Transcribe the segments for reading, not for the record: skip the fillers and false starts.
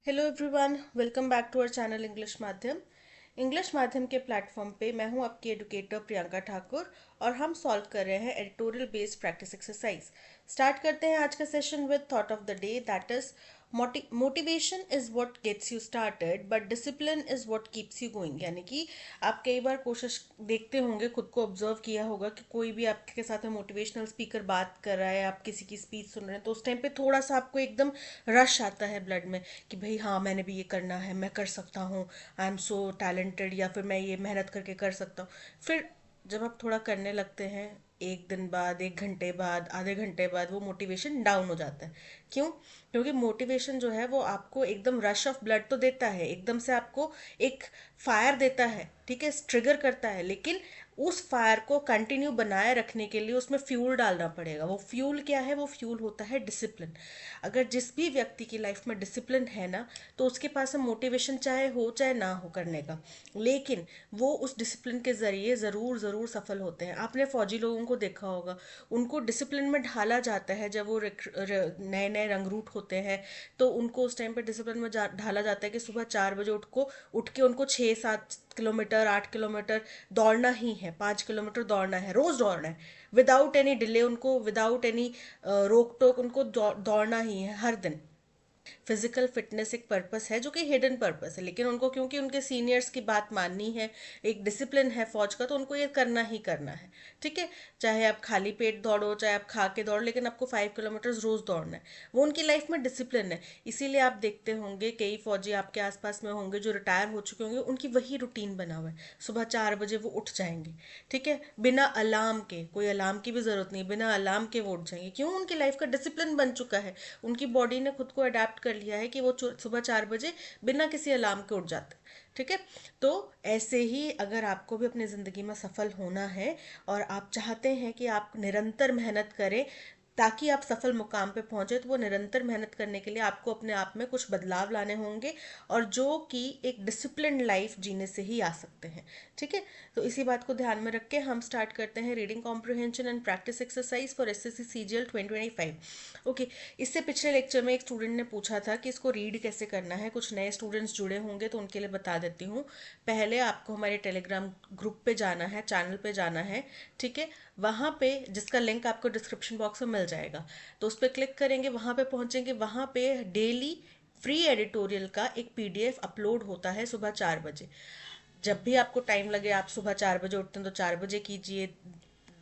Hello everyone, welcome back to our channel English माध्यम के platform पे मैं हूं आपकी एडुकेटर प्रियंका ठाकुर और हम सॉल्व कर रहे हैं editorial based practice exercise. Start करते हैं आज का session with thought of the day, that is motivation is what gets you started but discipline is what keeps you going. यानी कि आप कई बार कोशिश देखते होंगे, खुद को ऑब्जर्व किया होगा कि कोई भी आपके साथ में मोटिवेशनल स्पीकर बात कर रहा है, आप किसी की स्पीच सुन रहे हैं, तो उस टाइम पे थोड़ा सा आपको एकदम रश आता है ब्लड में कि भाई हाँ, मैंने भी ये करना है, मैं कर सकता हूँ, आई एम सो टैलेंटेड, या फिर मैं ये मेहनत करके कर सकता हूँ। फिर जब आप थोड़ा करने लगते हैं, एक दिन बाद, एक घंटे बाद, आधे घंटे बाद वो मोटिवेशन डाउन हो जाता है। क्यों? क्योंकि मोटिवेशन जो है वो आपको एकदम रश ऑफ ब्लड तो देता है, एकदम से आपको एक फायर देता है, ठीक है, ट्रिगर करता है, लेकिन उस फायर को कंटिन्यू बनाए रखने के लिए उसमें फ्यूल डालना पड़ेगा। वो फ्यूल क्या है? वो फ्यूल होता है डिसिप्लिन। अगर जिस भी व्यक्ति की लाइफ में डिसिप्लिन है ना, तो उसके पास मोटिवेशन चाहे हो चाहे ना हो करने का, लेकिन वो उस डिसिप्लिन के जरिए ज़रूर ज़रूर सफल होते हैं। आपने फौजी लोगों को देखा होगा, उनको डिसिप्लिन में ढाला जाता है। जब वो नए नए रंगरूट होते हैं तो उनको उस टाइम पे डिसिप्लिन में ढाला जाता है कि सुबह 4 बजे उठ के उनको 6-7 किलोमीटर, 8 किलोमीटर दौड़ना ही है, 5 किलोमीटर दौड़ना है, रोज दौड़ना है, विदाउट एनी डिले, उनको विदाउट एनी रोक टोक उनको दौड़ना ही है हर दिन। फिजिकल फिटनेस एक पर्पस है जो कि हिडन पर्पस है, लेकिन उनको क्योंकि उनके सीनियर्स की बात माननी है, एक डिसिप्लिन है फौज का, तो उनको ये करना ही करना है। ठीक है, चाहे आप खाली पेट दौड़ो, चाहे आप खा के दौड़ो, लेकिन आपको 5 किलोमीटर रोज दौड़ना है। वो उनकी लाइफ में डिसिप्लिन है। इसीलिए आप देखते होंगे कई फौजी आपके आसपास में होंगे जो रिटायर हो चुके होंगे, उनकी वही रूटीन बना हुआ है, सुबह 4 बजे वो उठ जाएंगे। ठीक है, बिना अलार्म के, कोई अलार्म की भी जरूरत नहीं, बिना अलार्म के वो उठ जाएंगे। क्यों? उनकी लाइफ का डिसिप्लिन बन चुका है, उनकी बॉडी ने खुद को अडेप्ट कर लिया है कि वो सुबह 4 बजे बिना किसी अलार्म के उठ जाते हैं। ठीक है, तो ऐसे ही अगर आपको भी अपनी ज़िंदगी में सफल होना है और आप चाहते हैं कि आप निरंतर मेहनत करें ताकि आप सफल मुकाम पे पहुंचे, तो वो निरंतर मेहनत करने के लिए आपको अपने आप में कुछ बदलाव लाने होंगे, और जो कि एक डिसिप्लिन लाइफ जीने से ही आ सकते हैं। ठीक है, तो इसी बात को ध्यान में रख के हम स्टार्ट करते हैं reading comprehension and practice exercise for SSC CGL 2025। Okay, इससे पिछले लेक्चर में एक स्टूडेंट ने पूछा था कि इसको रीड कैसे करना है। कुछ नए स्टूडेंट्स जुड़े होंगे तो उनके लिए बता देती हूँ। पहले आपको हमारे टेलीग्राम ग्रुप पे जाना है, चैनल पे जाना है। ठीक है, वहाँ पे जिसका लिंक आपको डिस्क्रिप्शन बॉक्स में मिल जाएगा, तो उस पर क्लिक करेंगे, वहाँ पे पहुँचेंगे। वहाँ पे डेली फ्री एडिटोरियल का एक पीडीएफ अपलोड होता है सुबह 4 बजे। जब भी आपको टाइम लगे, आप सुबह 4 बजे उठते हैं तो 4 बजे कीजिए,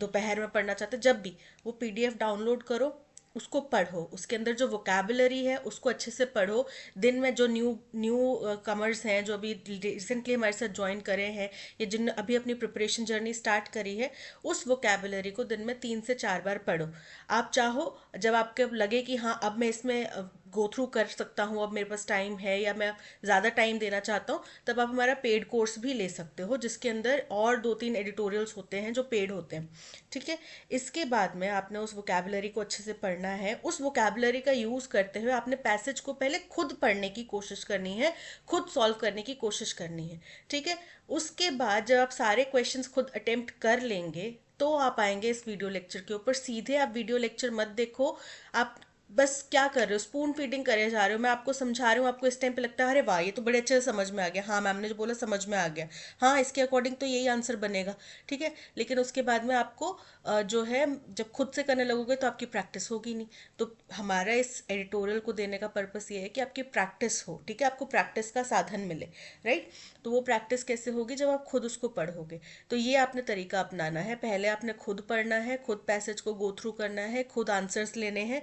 दोपहर में पढ़ना चाहते हैं, जब भी, वो पीडीएफ डाउनलोड करो, उसको पढ़ो, उसके अंदर जो वोकेबलरी है उसको अच्छे से पढ़ो। दिन में जो न्यू न्यू कमर्स हैं, जो अभी रिसेंटली हमारे साथ ज्वाइन करे हैं, या जिन अभी अपनी प्रिपरेशन जर्नी स्टार्ट करी है, उस वोकेबलरी को दिन में 3 से 4 बार पढ़ो। आप चाहो, जब आपके लगे कि हाँ अब मैं इसमें गो थ्रू कर सकता हूँ, अब मेरे पास टाइम है या मैं ज़्यादा टाइम देना चाहता हूँ, तब आप हमारा पेड कोर्स भी ले सकते हो, जिसके अंदर और 2-3 एडिटोरियल्स होते हैं जो पेड होते हैं। ठीक है, इसके बाद में आपने उस वोकेबलरी को अच्छे से पढ़ना है। उस वोकेबलरी का यूज़ करते हुए आपने पैसेज को पहले खुद पढ़ने की कोशिश करनी है, खुद सॉल्व करने की कोशिश करनी है। ठीक है, उसके बाद जब आप सारे क्वेश्चंस खुद अटेम्प्ट कर लेंगे, तो आप आएंगे इस वीडियो लेक्चर के ऊपर। सीधे आप वीडियो लेक्चर मत देखो, आप बस क्या कर रहे हो, स्पून फीडिंग करे जा रहे हो। मैं आपको समझा रही हूँ, आपको इस टाइम पे लगता है अरे वाह, ये तो बड़े अच्छे से समझ में आ गया, हाँ मैम ने जो बोला समझ में आ गया, हाँ इसके अकॉर्डिंग तो यही आंसर बनेगा। ठीक है, लेकिन उसके बाद में आपको जो है, जब खुद से करने लगोगे तो आपकी प्रैक्टिस होगी नहीं। तो हमारा इस एडिटोरियल को देने का पर्पस ये है कि आपकी प्रैक्टिस हो। ठीक है, आपको प्रैक्टिस का साधन मिले, राइट। तो वो प्रैक्टिस कैसे होगी? जब आप खुद उसको पढ़ोगे। तो ये आपने तरीका अपनाना है, पहले आपने खुद पढ़ना है, खुद पैसेज को गो थ्रू करना है, खुद आंसर्स लेने हैं,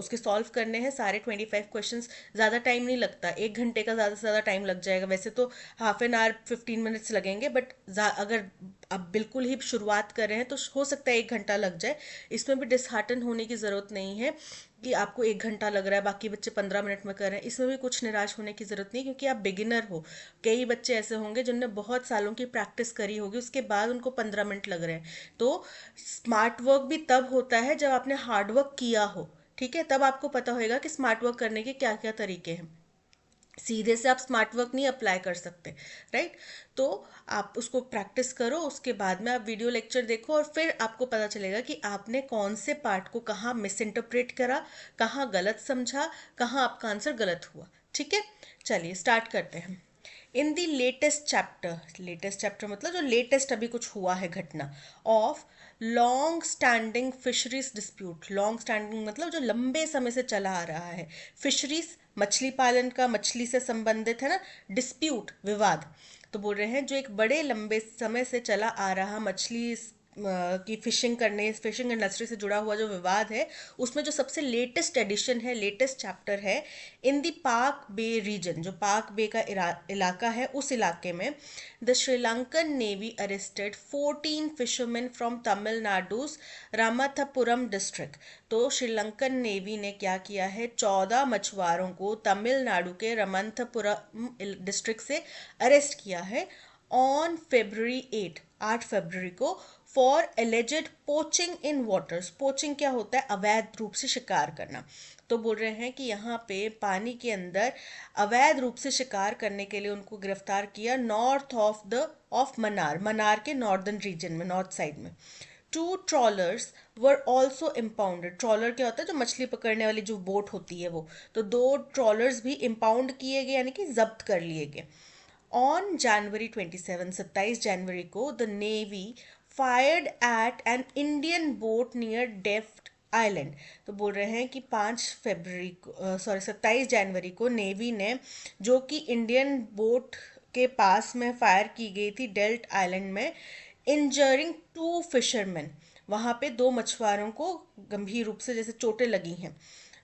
उसके सॉल्व करने हैं सारे 25 क्वेश्चंस। ज़्यादा टाइम नहीं लगता, 1 घंटे का ज़्यादा से ज़्यादा टाइम लग जाएगा, वैसे तो हाफ एन आवर 15 मिनट्स लगेंगे, बट अगर आप बिल्कुल ही शुरुआत कर रहे हैं तो हो सकता है 1 घंटा लग जाए। इसमें भी डिसहार्टन होने की ज़रूरत नहीं है कि आपको 1 घंटा लग रहा है, बाकी बच्चे 15 मिनट में कर रहे हैं। इसमें भी कुछ निराश होने की ज़रूरत नहीं, क्योंकि आप बिगिनर हो। कई बच्चे ऐसे होंगे जिनने बहुत सालों की प्रैक्टिस करी होगी, उसके बाद उनको 15 मिनट लग रहे हैं। तो स्मार्ट वर्क भी तब होता है जब आपने हार्ड वर्क किया हो। ठीक है, तब आपको पता होगा कि स्मार्ट वर्क करने के क्या क्या तरीके हैं। सीधे से आप स्मार्ट वर्क नहीं अप्लाई कर सकते, राइट। तो आप उसको प्रैक्टिस करो, उसके बाद में आप वीडियो लेक्चर देखो, और फिर आपको पता चलेगा कि आपने कौन से पार्ट को कहाँ मिस इंटरप्रेट करा, कहाँ गलत समझा, कहाँ आपका आंसर गलत हुआ। ठीक है, चलिए स्टार्ट करते हैं। इन दी लेटेस्ट चैप्टर मतलब जो लेटेस्ट अभी कुछ हुआ है घटना of long standing fisheries dispute. Long standing मतलब जो लंबे समय से चला आ रहा है। फिशरीज मछली पालन का, मछली से संबंधित है ना, डिस्प्यूट विवाद। तो बोल रहे हैं जो एक बड़े लंबे समय से चला आ रहा मछली की फिशिंग इंडस्ट्री से जुड़ा हुआ जो विवाद है, उसमें जो सबसे लेटेस्ट एडिशन है, लेटेस्ट चैप्टर है, इन द पाक बे रीजन, जो पाक बे का इलाका है, उस इलाके में the Sri Lankan navy arrested 14 fisherman from Tamil Nadu's Ramanathapuram district. तो श्रीलंकन नेवी ने क्या किया है, 14 मछुआरों को तमिलनाडु के रामाथापुरम डिस्ट्रिक्ट से अरेस्ट किया है ऑन February 8 फरवरी को for alleged poaching in waters. Poaching क्या होता है, अवैध रूप से शिकार करना। तो बोल रहे हैं कि यहाँ पे पानी के अंदर अवैध रूप से शिकार करने के लिए उनको गिरफ्तार किया नॉर्थ ऑफ मनार के नॉर्दर्न रीजन में, नॉर्थ साइड में। 2 ट्रॉलर्स वर ऑल्सो इम्पाउंडेड। ट्रॉलर क्या होता है, जो मछली पकड़ने वाली जो बोट होती है वो। तो 2 ट्रॉलर्स भी इम्पाउंड किए गए, यानी कि जब्त कर लिए गए। ऑन January 27 जनवरी को the navy fired at an Indian boat near Delft island. तो बोल रहे हैं कि 27 जनवरी को नेवी ने, जो कि इंडियन बोट के पास में फायर की गई थी डेल्ट आइलैंड में, इंजरिंग 2 फिशरमैन। वहाँ पे 2 मछुआरों को गंभीर रूप से जैसे चोटें लगी हैं।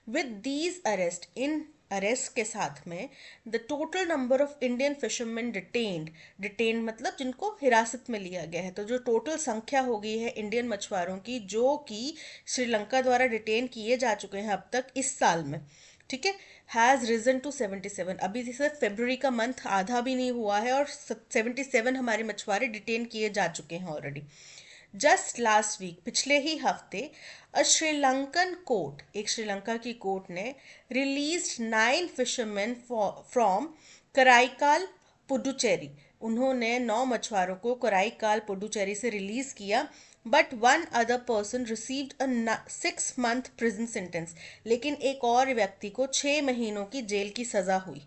With these arrest, in arrest के साथ में the total number of Indian fisherman detained मतलब जिनको हिरासत में लिया गया है। तो जो टोटल संख्या हो गई है इंडियन मछुआरों की जो कि श्रीलंका द्वारा डिटेन किए जा चुके हैं अब तक इस साल में, ठीक है, हैज़ रिजन टू 77। अभी सिर्फ फरवरी का मंथ आधा भी नहीं हुआ है और 77 हमारे मछुआरे डिटेन किए जा चुके हैं ऑलरेडी। जस्ट लास्ट वीक, पिछले ही हफ्ते, अ श्रीलंकन कोर्ट, एक श्रीलंका की कोर्ट ने released 9 fisherman from Karaikal Puducherry. उन्होंने 9 मछुआरों को कराईकाल पुडुचेरी से रिलीज किया। But 1 other person received a 6 month prison sentence. लेकिन एक और व्यक्ति को 6 महीनों की जेल की सजा हुई।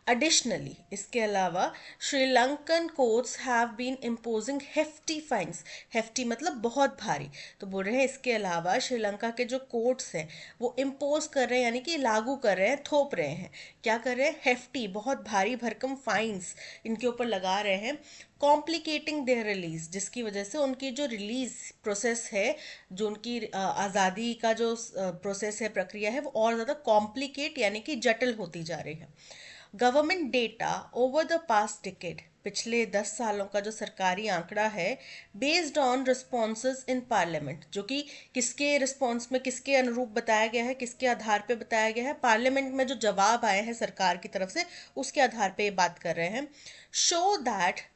Additionally, इसके अलावा Sri Lankan courts have been imposing hefty fines. Hefty मतलब बहुत भारी। तो बोल रहे हैं इसके अलावा श्रीलंका के जो कोर्ट्स हैं वो इम्पोज कर रहे हैं, यानी कि लागू कर रहे हैं, थोप रहे हैं। क्या कर रहे हैं, हेफ्टी, बहुत भारी भरकम फाइन्स इनके ऊपर लगा रहे हैं। कॉम्प्लिकेटिंग देयर रिलीज, जिसकी वजह से उनकी जो रिलीज प्रोसेस है, जो उनकी आज़ादी का जो प्रोसेस है, प्रक्रिया है, वो और ज़्यादा कॉम्प्लिकेट यानी कि जटिल होती जा रही है। Government data over the past decade, पिछले 10 सालों का जो सरकारी आंकड़ा है, based on responses in parliament, जो कि किसके रिस्पॉन्स में, किसके अनुरूप बताया गया है, किसके आधार पे बताया गया है, पार्लियामेंट में जो जवाब आए हैं सरकार की तरफ से उसके आधार पे ये बात कर रहे हैं। शो दैट,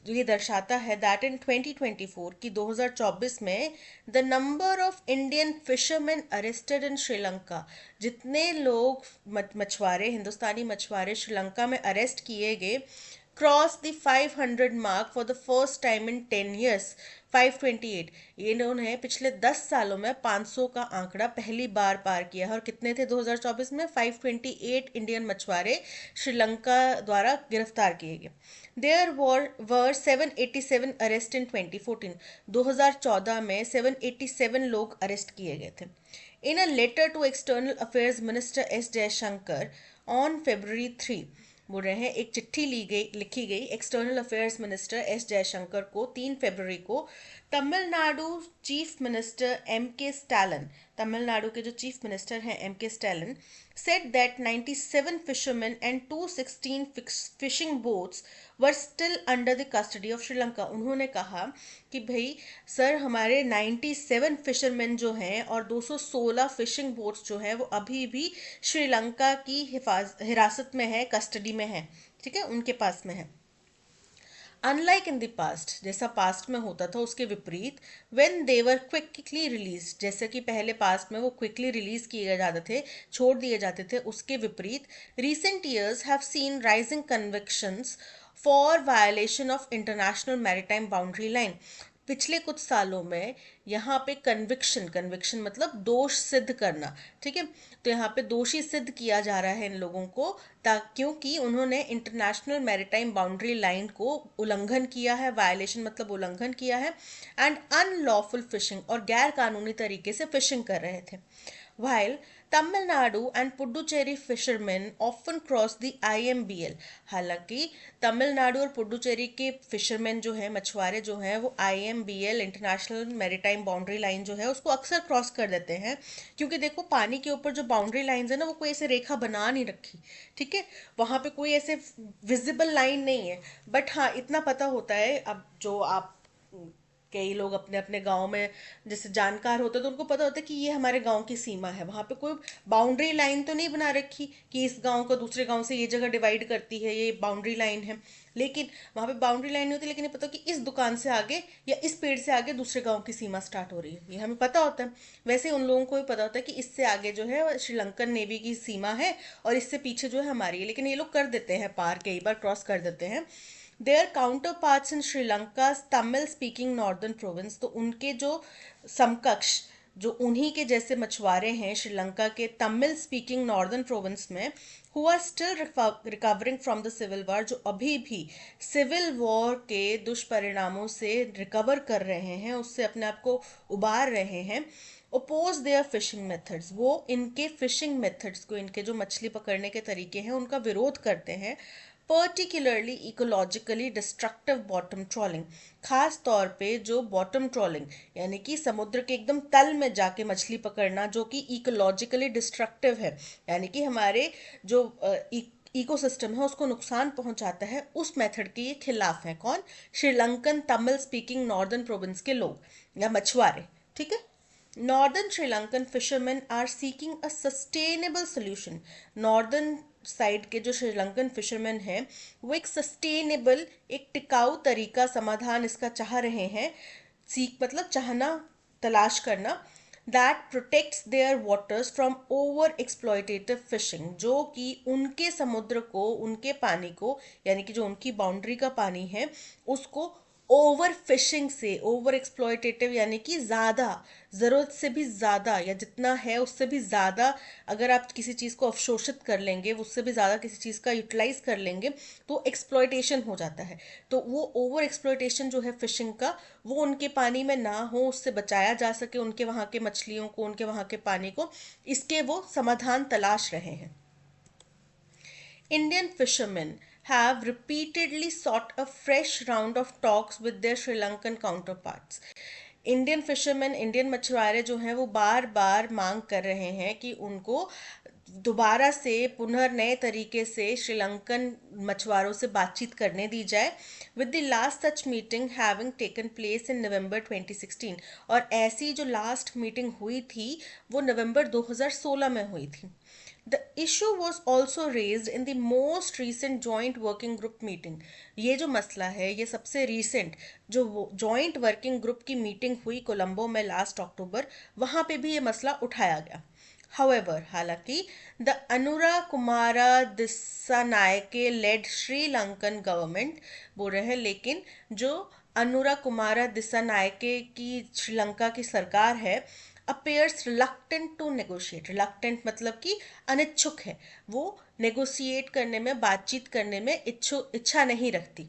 ये दर्शाता है दैट इन 2024 की 2024 में the number of Indian fisherman arrested in Sri Lanka, जितने लोग मछुआरे, हिंदुस्तानी मछुआरे श्रीलंका में अरेस्ट किए गए, cross the 500 mark for the first time in 10 years। 528, इन्होंने पिछले 10 सालों में 500 का आंकड़ा पहली बार पार किया है। और कितने थे 2024 में, 528 इंडियन मछुआरे श्रीलंका द्वारा गिरफ्तार किए गए। देयर वर 787 अरेस्ट इन 2014। 2014 में 787 लोग अरेस्ट किए गए थे। In a letter to external affairs minister S Jaishankar on February 3, बोल रहे हैं एक चिट्ठी लिखी गई external affairs minister S Jaishankar को 3 फरवरी को। Tamil Nadu chief minister M K Stalin, Tamil Nadu के जो चीफ मिनिस्टर हैं M K Stalin, said that 97 fishermen and 216 fishing boats were still under the custody of Sri Lanka। उन्होंने कहा कि भाई सर, हमारे 97 फिशरमैन जो हैं और 216 फिशिंग बोट्स जो हैं वो अभी भी श्रीलंका की हिरासत में है, कस्टडी में है, ठीक है, उनके पास में है। अनलाइक इन द पास्ट, जैसा पास्ट में होता था उसके विपरीत, when they were quickly release, जैसे कि पहले पास्ट में वो क्विकली रिलीज किए जाते थे, छोड़ दिए जाते थे, उसके विपरीत recent years have seen rising convictions for violation of international maritime boundary line. पिछले कुछ सालों में यहाँ पे कन्विक्शन, कन्विक्शन मतलब दोष सिद्ध करना, ठीक है। तो यहाँ पे दोषी सिद्ध किया जा रहा है इन लोगों को, क्योंकि उन्होंने इंटरनेशनल मैरीटाइम बाउंड्री लाइन को उल्लंघन किया है, वायलेशन मतलब उल्लंघन किया है, एंड अनलॉफुल फिशिंग और गैर कानूनी तरीके से फिशिंग कर रहे थे। While Tamil Nadu and Puducherry fishermen often cross the IMBL, हालांकि तमिलनाडु और पुडुचेरी के फिशरमैन जो है, मछुआरे जो हैं, वो IMBL international maritime boundary line जो है उसको अक्सर क्रॉस कर देते हैं, क्योंकि देखो पानी के ऊपर जो बाउंड्री लाइंस है ना, वो कोई ऐसे रेखा बना नहीं रखी, ठीक है। वहां पे कोई ऐसे विजिबल लाइन नहीं है, बट हाँ इतना पता होता है, अब जो आप कई लोग अपने अपने गांव में जैसे जानकार होते हैं तो उनको पता होता है कि ये हमारे गांव की सीमा है, वहां पे कोई बाउंड्री लाइन तो नहीं बना रखी कि इस गांव को दूसरे गांव से ये जगह डिवाइड करती है, ये बाउंड्री लाइन है। लेकिन वहां पे बाउंड्री लाइन नहीं होती, लेकिन ये पता कि इस दुकान से आगे या इस पेड़ से आगे दूसरे गांव की सीमा स्टार्ट हो रही है, ये हमें पता होता है। वैसे उन लोगों को भी पता होता है कि इससे आगे जो है श्रीलंकन नेवी की सीमा है और इससे पीछे जो है हमारी है, लेकिन ये लोग कर देते हैं पार, कई बार क्रॉस कर देते हैं। Their counterparts in Sri Lanka Tamil speaking northern province, तो उनके जो समकक्ष, जो उन्हीं के जैसे मछुआरे हैं श्रीलंका के तमिल स्पीकिंग नॉर्दर्न प्रोविंस में, who are still recovering from the civil war, जो अभी भी सिविल वॉर के दुष्परिणामों से रिकवर कर रहे हैं, उससे अपने आप को उबार रहे हैं। ओपोज देयर फिशिंग मेथड्स, वो इनके फिशिंग मेथड्स को, इनके जो मछली पकड़ने के तरीके हैं उनका विरोध करते हैं। Particularly ecologically destructive bottom trawling, खास तौर पे जो बॉटम ट्रॉलिंग यानी कि समुद्र के एकदम तल में जाके मछली पकड़ना, जो कि इकोलॉजिकली डिस्ट्रक्टिव है, यानी कि हमारे जो इकोसिस्टम है उसको नुकसान पहुंचाता है, उस मेथड के ये खिलाफ है। कौन? Sri Lankan Tamil speaking northern province के लोग या मछुआरे, ठीक है। Northern Sri Lankan fishermen are seeking a sustainable solution. Northern side के जो श्रीलंकन फिशरमैन हैं वो एक सस्टेनेबल, एक टिकाऊ तरीका, समाधान इसका चाह रहे हैं। सीख मतलब चाहना, तलाश करना। That protects their waters from over exploitative fishing, जो कि उनके समुद्र को, उनके पानी को, यानी कि जो उनकी बाउंड्री का पानी है उसको ओवर फिशिंग से, ओवर एक्सप्लॉयटेटिव यानी कि ज़्यादा, ज़रूरत से भी ज़्यादा या जितना है उससे भी ज़्यादा अगर आप किसी चीज़ को अवशोषित कर लेंगे, उससे भी ज़्यादा किसी चीज़ का यूटिलाइज कर लेंगे तो एक्सप्लॉयटेशन हो जाता है। तो वो ओवर एक्सप्लॉयटेशन जो है फिशिंग का, वो उनके पानी में ना हो, उससे बचाया जा सके उनके वहाँ के मछलियों को, उनके वहाँ के पानी को, इसके वो समाधान तलाश रहे हैं। Indian fishermen have repeatedly sought a fresh round of talks with their Sri Lankan counterparts. Indian fisherman, Indian मछुआरे जो हैं वो बार बार मांग कर रहे हैं कि उनको दोबारा से पुनः नए तरीके से श्रीलंकन मछुआरों से बातचीत करने दी जाए, with the last such meeting having taken place in November 2016। और ऐसी जो लास्ट मीटिंग हुई थी वो नवंबर 2016 में हुई थी। The issue was also raised in the most recent joint working group meeting. ये जो मसला है ये सबसे recent जो joint working group की मीटिंग हुई कोलंबो में लास्ट अक्टूबर, वहाँ पे भी ये मसला उठाया गया। However, हालांकि the Anura Kumara Dissanayake led Sri Lankan government बोल रहे हैं, लेकिन जो अनुरा कुमारा दिस्सानायके की श्रीलंका की सरकार है appears reluctant to negotiate. reluctant मतलब कि अनिच्छुक है, वो नेगोशिएट करने में, बातचीत करने में इच्छा नहीं रखती।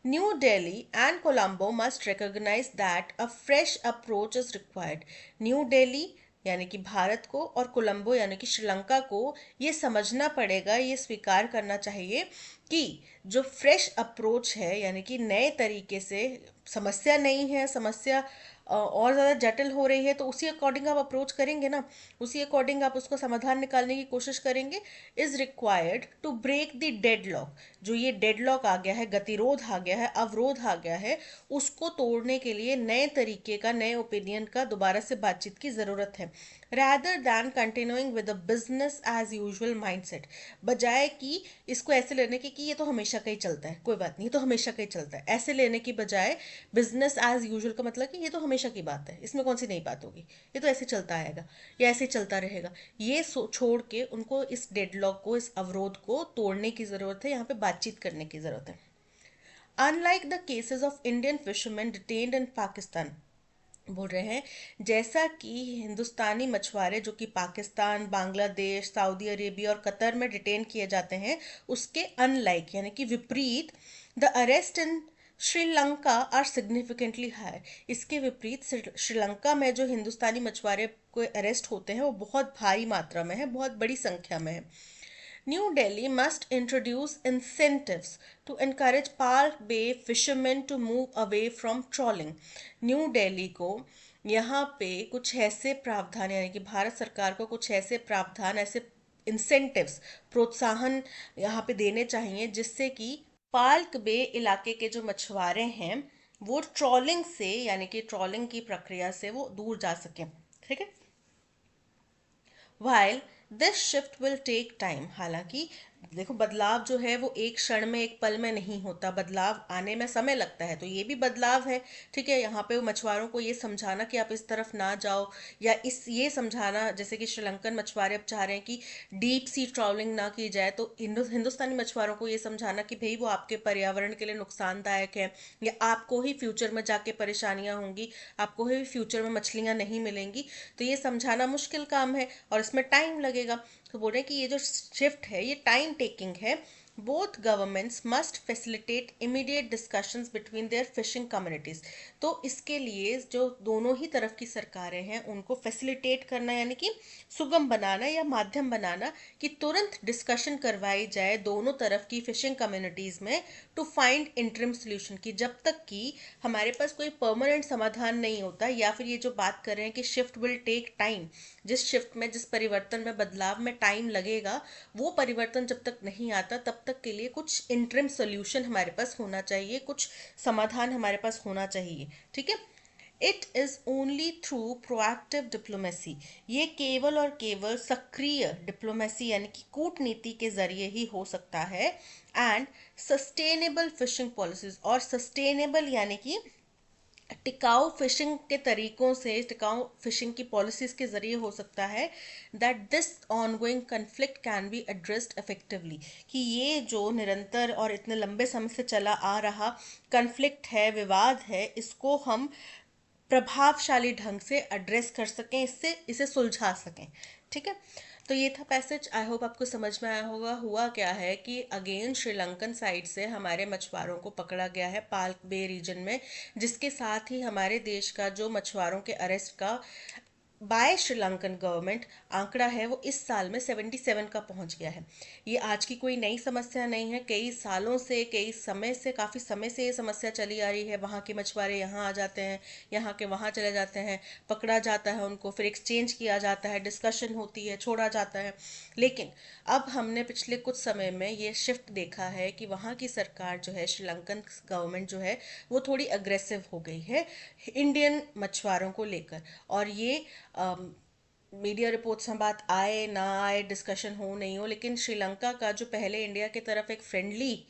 New Delhi and Colombo must recognise that a fresh approach is required. New Delhi यानी कि भारत को और कोलंबो यानी कि श्रीलंका को ये समझना पड़ेगा, ये स्वीकार करना चाहिए कि जो फ्रेश अप्रोच है यानी कि नए तरीके से, समस्या नहीं है, समस्या और ज़्यादा जटिल हो रही है तो उसी अकॉर्डिंग आप अप्रोच करेंगे ना, उसी अकॉर्डिंग आप उसको समाधान निकालने की कोशिश करेंगे। Is required to break the deadlock, जो ये डेडलॉक आ गया है, गतिरोध आ गया है, अवरोध आ गया है, उसको तोड़ने के लिए नए तरीके का, नए ओपिनियन का दोबारा से बातचीत की ज़रूरत है। Rather than continuing with a business as usual mindset, बजाय कि इसको ऐसे लेने के कि ये तो हमेशा का ही चलता है, कोई बात नहीं, ये तो हमेशा का ही चलता है, ऐसे लेने की बजाय बिजनेस एज यूजुअल का मतलब कि ये तो हमेशा की बात है, इसमें कौन सी नई बात होगी, ये तो ऐसे चलता आएगा या ऐसे चलता रहेगा, ये छोड़ के उनको इस डेडलॉक को, इस अवरोध को तोड़ने की ज़रूरत है, यहाँ पे बातचीत करने की ज़रूरत है। Unlike the cases of Indian fisherman detained in Pakistan, बोल रहे हैं जैसा कि हिंदुस्तानी मछुआरे जो कि पाकिस्तान, बांग्लादेश, सऊदी अरेबिया और कतर में डिटेन किए जाते हैं, उसके अनलाइक यानी कि विपरीत the arrest in Sri Lanka are significantly higher, इसके विपरीत श्रीलंका में जो हिंदुस्तानी मछुआरे को अरेस्ट होते हैं वो बहुत भारी मात्रा में है, बहुत बड़ी संख्या में है. New Delhi must introduce incentives to encourage Park Bay fishermen to move away from trawling. New Delhi को यहाँ पे कुछ ऐसे प्रावधान यानी कि भारत सरकार को कुछ ऐसे प्रावधान, ऐसे इंसेंटिव्स, प्रोत्साहन यहाँ पे देने चाहिए जिससे कि पार्क बे इलाके के जो मछुआरे हैं वो ट्रॉलिंग से यानी कि ट्रॉलिंग की प्रक्रिया से वो दूर जा सकें. ठीक है. While this shift will take time, हालांकि देखो बदलाव जो है वो एक क्षण में, एक पल में नहीं होता, बदलाव आने में समय लगता है, तो ये भी बदलाव है. ठीक है. यहाँ पे मछुआरों को ये समझाना कि आप इस तरफ ना जाओ, या ये समझाना जैसे कि श्रीलंकन मछुआरे अब चाह रहे हैं कि डीप सी ट्रॉलिंग ना की जाए, तो हिंदुस्तानी मछुआरों को ये समझाना कि भाई वो आपके पर्यावरण के लिए नुकसानदायक है, या आपको ही फ्यूचर में जाके परेशानियां होंगी, आपको ही फ्यूचर में मछलियां नहीं मिलेंगी. तो ये समझाना मुश्किल काम है और इसमें टाइम लगेगा. तो बोल रहे हैं कि ये जो शिफ्ट है ये टाइम टेकिंग है. Both governments must facilitate immediate discussions between their fishing communities. तो इसके लिए जो दोनों ही तरफ की सरकारें हैं उनको फैसिलिटेट करना यानी कि सुगम बनाना या माध्यम बनाना कि तुरंत डिस्कशन करवाई जाए दोनों तरफ की फिशिंग कम्युनिटीज में, टू फाइंड इंटरिम सोल्यूशन, कि जब तक कि हमारे पास कोई परमानेंट समाधान नहीं होता, या फिर ये जो बात कर रहे हैं कि शिफ्ट विल टेक टाइम, जिस शिफ्ट में, जिस परिवर्तन में, बदलाव में टाइम लगेगा, वो परिवर्तन जब तक नहीं आता तब तक के लिए कुछ इंटरिम सोल्यूशन हमारे पास होना चाहिए, कुछ समाधान हमारे पास होना चाहिए. ठीक है. It is only through proactive diplomacy, ये केवल और केवल सक्रिय डिप्लोमेसी यानी कि कूटनीति के जरिए ही हो सकता है. एंड सस्टेनेबल फिशिंग पॉलिसीज, और सस्टेनेबल यानी कि टिकाऊ फिशिंग के तरीकों से, टिकाऊ फिशिंग की पॉलिसीज के जरिए हो सकता है. That this ongoing conflict can be addressed effectively, कि ये जो निरंतर और इतने लंबे समय से चला आ रहा कन्फ्लिक्ट है, विवाद है, इसको हम प्रभावशाली ढंग से एड्रेस कर सकें, इसे सुलझा सकें. ठीक है. तो ये था पैसेज. आई होप आपको समझ में आया होगा. हुआ क्या है कि अगेन श्रीलंकन साइड से हमारे मछुआरों को पकड़ा गया है पाल्क बे रीजन में, जिसके साथ ही हमारे देश का जो मछुआरों के अरेस्ट का बाय श्रीलंकन गवर्नमेंट आंकड़ा है वो इस साल में 77 का पहुंच गया है. ये आज की कोई नई समस्या नहीं है, कई सालों से, कई समय से, काफ़ी समय से ये समस्या चली आ रही है. वहाँ के मछुआरे यहाँ आ जाते हैं, यहाँ के वहाँ चले जाते हैं, पकड़ा जाता है उनको, फिर एक्सचेंज किया जाता है, डिस्कशन होती है, छोड़ा जाता है. लेकिन अब हमने पिछले कुछ समय में ये शिफ्ट देखा है कि वहाँ की सरकार जो है, श्रीलंकन गवर्नमेंट जो है, वो थोड़ी अग्रेसिव हो गई है इंडियन मछुआरों को लेकर. और ये मीडिया रिपोर्ट्स में बात आए ना आए, डिस्कशन हो नहीं हो, लेकिन श्रीलंका का जो पहले इंडिया की तरफ एक फ्रेंडली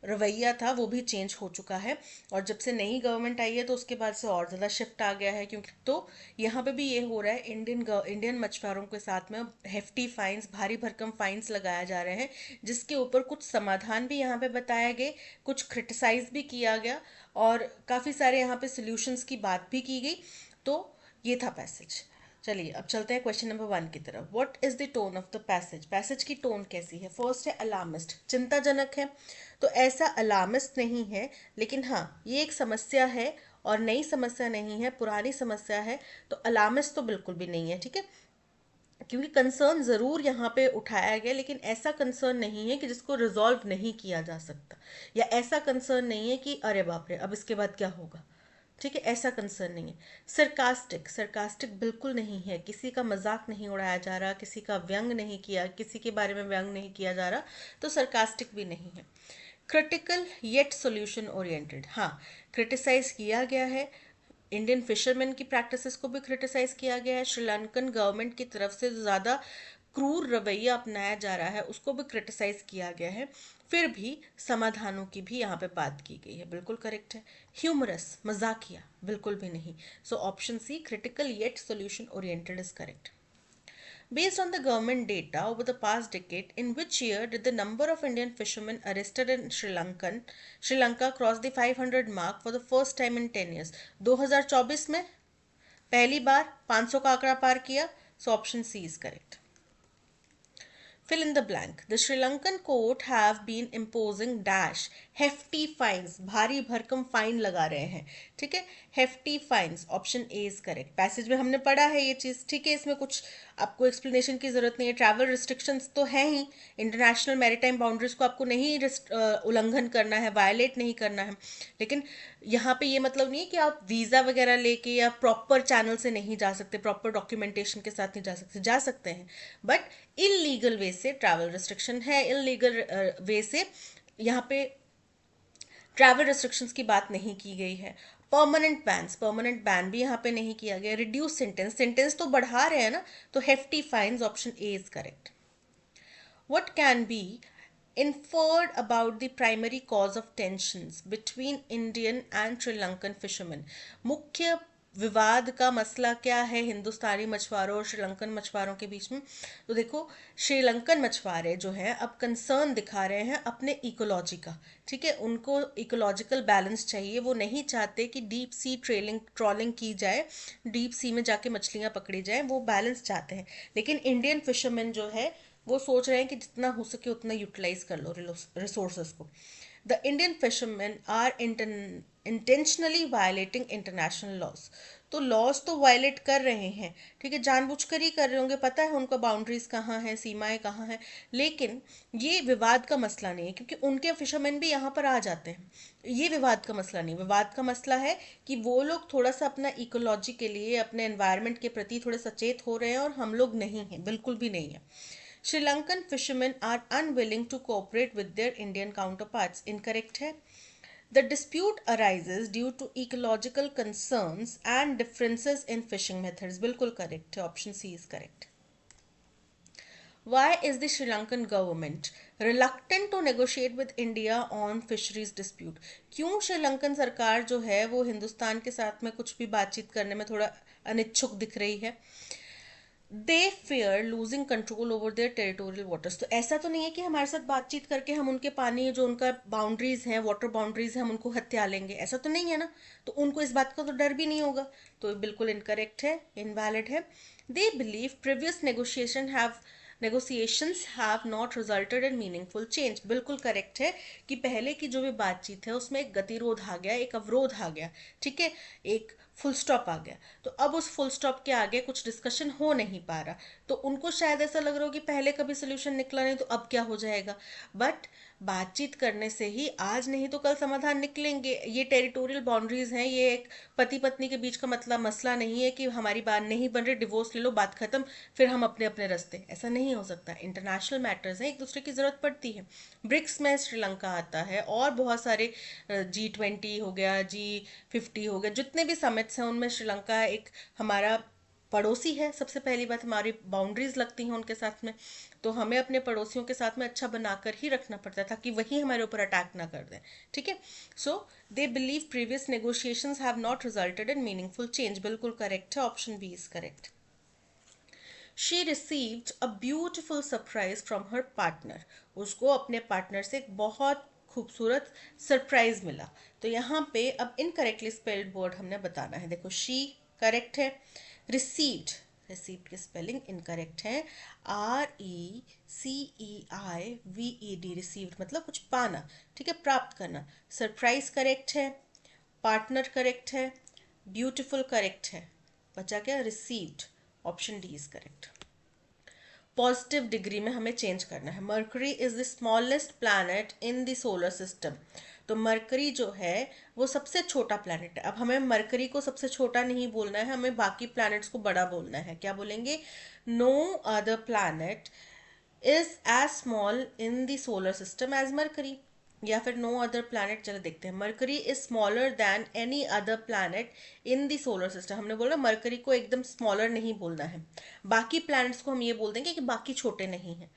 रवैया था वो भी चेंज हो चुका है. और जब से नई गवर्नमेंट आई है तो उसके बाद से और ज़्यादा शिफ्ट आ गया है, क्योंकि तो यहाँ पे भी ये हो रहा है, इंडियन मछुआरों के साथ में हेफ्टी फाइन्स, भारी भरकम फाइन्स लगाया जा रहे हैं, जिसके ऊपर कुछ समाधान भी यहाँ पे बताए गए, कुछ क्रिटिसाइज भी किया गया, और काफ़ी सारे यहाँ पे सोल्यूशंस की बात भी की गई. तो ये था पैसेज. चलिए अब चलते हैं क्वेश्चन नंबर 1 की तरफ. What is the tone of the passage. Passage की टोन कैसी है. फर्स्ट है अलार्मिस्ट, चिंताजनक है. तो ऐसा अलार्मिस्ट नहीं है, लेकिन हाँ ये एक समस्या है और नई समस्या नहीं है, पुरानी समस्या है. तो अलार्मिस्ट तो बिल्कुल भी नहीं है. ठीक है. क्योंकि कंसर्न ज़रूर यहाँ पे उठाया गया, लेकिन ऐसा कंसर्न नहीं है कि जिसको रिजॉल्व नहीं किया जा सकता, या ऐसा कंसर्न नहीं है कि अरे बाप रे अब इसके बाद क्या होगा. ठीक है. ऐसा कंसर्न नहीं है. सरकास्टिक, सरकास्टिक बिल्कुल नहीं है, किसी का मजाक नहीं उड़ाया जा रहा, किसी का व्यंग नहीं किया, किसी के बारे में व्यंग नहीं किया जा रहा, तो सरकास्टिक भी नहीं है. क्रिटिकल येट सोल्यूशन ओरिएंटेड, हाँ क्रिटिसाइज किया गया है. इंडियन फिशरमैन की प्रैक्टिसेस को भी क्रिटिसाइज किया गया है. श्रीलंकन गवर्नमेंट की तरफ से ज़्यादा क्रूर रवैया अपनाया जा रहा है उसको भी क्रिटिसाइज किया गया है. फिर भी समाधानों की भी यहाँ पे बात की गई है. बिल्कुल करेक्ट है. ह्यूमरस, मजाकिया, बिल्कुल भी नहीं. So option C, critical yet solution oriented is correct. Based on the government data over the past decade, in which year did the number of Indian fishermen arrested in Sri Lanka cross the 500 mark for the first time in 10 years? 2024 में पहली बार 500 का आंकड़ा पार किया. So option C is correct. Fill in the blank. The Sri Lankan court have been imposing dash hefty fines. भारी भरकम fine लगा रहे हैं. ठीक है, hefty fines. Option A is correct. Passage में हमने पढ़ा है ये चीज. ठीक है, इसमें कुछ आपको एक्सप्लेनेशन की जरूरत नहीं है. ट्रैवल रिस्ट्रिक्शंस तो है ही. इंटरनेशनल मैरीटाइम बाउंड्रीज को आपको नहीं उल्लंघन करना है, वायलेट नहीं करना है. लेकिन यहाँ पे ये मतलब नहीं है कि आप वीजा वगैरह लेके या प्रॉपर चैनल से नहीं जा सकते, प्रॉपर डॉक्यूमेंटेशन के साथ नहीं जा सकते हैं. बट इलीगल वे से ट्रैवल रिस्ट्रिक्शन है. इलीगल वे से यहाँ पे ट्रैवल रिस्ट्रिक्शंस की बात नहीं की गई है. परमानेंट बैन भी यहाँ पे नहीं किया गया. रिड्यूस सेंटेंस तो बढ़ा रहे हैं ना, तो hefty fines. Option A is correct. What can be inferred about the primary cause of tensions between Indian and Sri Lankan fishermen? मुख्य विवाद का मसला क्या है हिंदुस्तानी मछुआरों और श्रीलंकन मछुआरों के बीच में? तो देखो, श्रीलंकन मछुआरे जो हैं अब कंसर्न दिखा रहे हैं अपने इकोलॉजी का. ठीक है, उनको इकोलॉजिकल बैलेंस चाहिए. वो नहीं चाहते कि डीप सी ट्रॉलिंग की जाए, डीप सी में जाके मछलियां पकड़ी जाए. वो बैलेंस चाहते हैं. लेकिन इंडियन फिशरमैन जो है वो सोच रहे हैं कि जितना हो सके उतना यूटिलाइज कर लो रिसोर्सेज को. The Indian fisherman are intentionally violating international laws. तो लॉज तो वायलेट कर रहे हैं. ठीक है, जानबूझकर ही कर रहे होंगे. पता है उनका बाउंड्रीज कहाँ है, सीमाएं कहाँ हैं. लेकिन ये विवाद का मसला नहीं है, क्योंकि उनके फिशरमैन भी यहाँ पर आ जाते हैं. ये विवाद का मसला नहीं. विवाद का मसला है कि वो लोग थोड़ा सा अपना इकोलॉजी के लिए, अपने एनवायरनमेंट के प्रति थोड़े सचेत हो रहे हैं और हम लोग नहीं हैं, बिल्कुल भी नहीं है. Sri Lankan fishermen are unwilling to cooperate with their Indian counterparts. Incorrect है. The dispute arises due to ecological concerns and differences in fishing methods. बिल्कुल correct है. Option C is correct. Why is the Sri Lankan government reluctant to negotiate with India on fisheries dispute? क्यों श्रीलंकन सरकार जो है वो हिंदुस्तान के साथ में कुछ भी बातचीत करने में थोड़ा अनिच्छुक दिख रही है? They fear losing control over their territorial waters. तो ऐसा तो नहीं है कि हमारे साथ बातचीत करके हम उनके पानी, जो उनका बाउंड्रीज हैं, वाटर बाउंड्रीज हैं, हम उनको हत्या लेंगे. ऐसा तो नहीं है ना. तो उनको इस बात का तो डर भी नहीं होगा. तो बिल्कुल इनकरेक्ट है, इनवैलिड है. दे believe previous negotiations have not resulted in meaningful change. बिल्कुल करेक्ट है कि पहले की जो भी बातचीत है उसमें एक गतिरोध आ गया, एक अवरोध आ गया. ठीक है, एक फुल स्टॉप आ गया. तो अब उस फुल स्टॉप के आगे कुछ डिस्कशन हो नहीं पा रहा. तो उनको शायद ऐसा लग रहा हो कि पहले कभी सोल्यूशन निकला नहीं, तो अब क्या हो जाएगा. बट बातचीत करने से ही आज नहीं तो कल समाधान निकलेंगे. ये टेरिटोरियल बाउंड्रीज हैं, ये एक पति पत्नी के बीच का मसला नहीं है कि हमारी बात नहीं बन रही, डिवोर्स ले लो, बात खत्म, फिर हम अपने अपने रास्ते. ऐसा नहीं हो सकता. इंटरनेशनल मैटर्स हैं, एक दूसरे की जरूरत पड़ती है. ब्रिक्स में श्रीलंका आता है और बहुत सारे G20 हो गया, G50 हो गया, जितने भी समिट्स हैं उनमें श्रीलंका एक हमारा पड़ोसी है. सबसे पहली बात, हमारी बाउंड्रीज लगती हैं उनके साथ में, तो हमें अपने पड़ोसियों के साथ में अच्छा बनाकर ही रखना पड़ता है ताकि वही हमारे ऊपर अटैक ना कर दें. ठीक है. So they believe previous negotiations have not resulted in meaningful change. बिल्कुल करेक्ट है. Option B is correct. She received a beautiful surprise from her partner. उसको अपने पार्टनर से एक बहुत खूबसूरत सरप्राइज मिला. तो यहाँ पे अब इनकरेक्टली स्पेल्ड वर्ड हमने बताना है. देखो, शी करेक्ट है. रिसीव्ड की स्पेलिंग इनकरेक्ट है. RECEIVED, रिसीव्ड मतलब कुछ पाना. ठीक है, प्राप्त करना. सरप्राइज करेक्ट है. पार्टनर करेक्ट है. ब्यूटिफुल करेक्ट है. बचा क्या? Received. Option D is correct. Positive degree में हमें चेंज करना है. Mercury is the smallest planet in the solar system. तो मरकरी जो है वो सबसे छोटा प्लैनेट है. अब हमें मरकरी को सबसे छोटा नहीं बोलना है, हमें बाकी प्लैनेट्स को बड़ा बोलना है. क्या बोलेंगे? No other planet is as small in the solar system as Mercury. या फिर नो अदर प्लैनेट. चलो देखते हैं. Mercury is smaller than any other planet in the solar system. हमने बोला मरकरी को एकदम स्मॉलर नहीं बोलना है. बाकी प्लैनेट्स को हम ये बोल देंगे कि बाकी छोटे नहीं हैं.